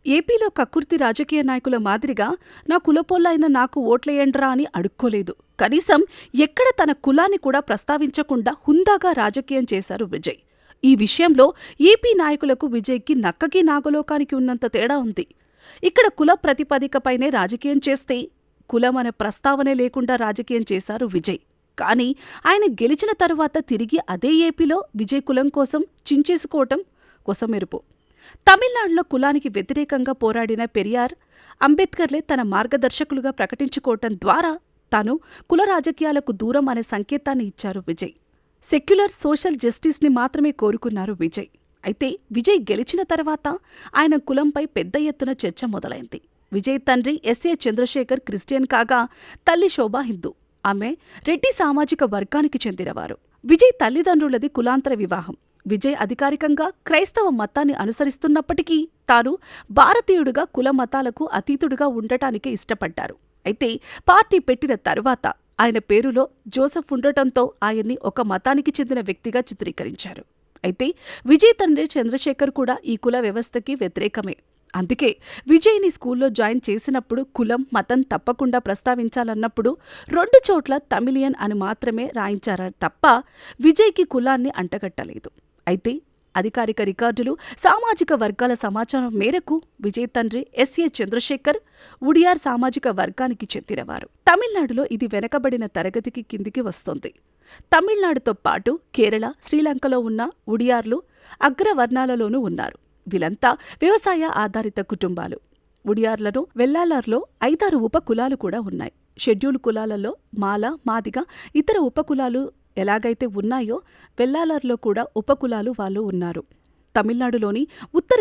ఏపీలో కక్కుర్తి రాజకీయ నాయకుల మాదిరిగా నా కులపోళ్ళైన నాకు ఓట్లేయండ్రా అని అడుక్కోలేదు. కనీసం ఎక్కడ తన కులాన్ని కూడా ప్రస్తావించకుండా హుందాగా రాజకీయం చేశారు విజయ్. ఈ విషయంలో ఏపీ నాయకులకు విజయ్కి నక్కకి నాగలోకానికి ఉన్నంత తేడా ఉంది. ఇక్కడ కుల ప్రతిపదికపైనే రాజకీయం చేస్తే కులం అనే ప్రస్తావనే లేకుండా రాజకీయం చేశారు విజయ్. కానీ ఆయన గెలిచిన తరువాత తిరిగి అదే ఏపీలో విజయ్ కులం కోసం చించేసుకోవటం కొసమెరుపు. తమిళనాడులో కులానికి వ్యతిరేకంగా పోరాడిన పెరియార్, అంబేద్కర్లే తన మార్గదర్శకులుగా ప్రకటించుకోవటం ద్వారా తాను కుల రాజకీయాలకు దూరం అనే సంకేతాన్ని ఇచ్చారు విజయ్. సెక్యులర్ సోషల్ జస్టిస్ని మాత్రమే కోరుకున్నారు విజయ్. అయితే విజయ్ గెలిచిన తర్వాత ఆయన కులంపై పెద్ద ఎత్తున చర్చ మొదలైంది. విజయ్ తండ్రి ఎస్ఏ చంద్రశేఖర్ క్రిస్టియన్ కాగా తల్లి శోభా హిందూ. ఆమె రెడ్డి సామాజిక వర్గానికి చెందినవారు. విజయ్ తల్లిదండ్రులది కులాంతర వివాహం. విజయ్ అధికారికంగా క్రైస్తవ మతాన్ని అనుసరిస్తున్నప్పటికీ తాను భారతీయుడుగా కుల మతాలకు అతీతుడుగా ఉండటానికే ఇష్టపడ్డారు. అయితే పార్టీ పెట్టిన తరువాత ఆయన పేరులో జోసెఫ్ ఉండటంతో ఆయన్ని ఒక మతానికి చెందిన వ్యక్తిగా చిత్రీకరించారు. అయితే విజయ్ తండ్రి చంద్రశేఖర్ కూడా ఈ కుల వ్యవస్థకి వ్యతిరేకమే. అందుకే విజయ్ని స్కూల్లో జాయిన్ చేసినప్పుడు కులం, మతం తప్పకుండా ప్రస్తావించాలన్నప్పుడు 2 చోట్ల తమిళియన్ అని మాత్రమే రాయించారు తప్ప విజయ్కి కులాన్ని అంటగట్టలేదు. అయితే అధికారిక రికార్డులు, సామాజిక వర్గాల సమాచారం మేరకు విజయ్ తండ్రి ఎస్ఏ చంద్రశేఖర్ ఉడియార్ సామాజిక వర్గానికి చెందినవారు. తమిళనాడులో ఇది వెనకబడిన తరగతికి కిందికి వస్తోంది. తమిళనాడుతో పాటు కేరళ, శ్రీలంకలో ఉన్న ఉడియార్లు అగ్రవర్ణాలలోనూ ఉన్నారు. వీళ్ళంతా వ్యవసాయ ఆధారిత కుటుంబాలు. ఉడియార్లను వెల్లాలార్లో 5-6 ఉపకులాలు కూడా ఉన్నాయి. షెడ్యూల్ కులాలలో మాల, మాదిగ, ఇతర ఉపకులాలు ఎలాగైతే ఉన్నాయో వెల్లాలార్లో కూడా ఉపకులాలు వాళ్ళు ఉన్నారు. తమిళనాడులోని ఉత్తర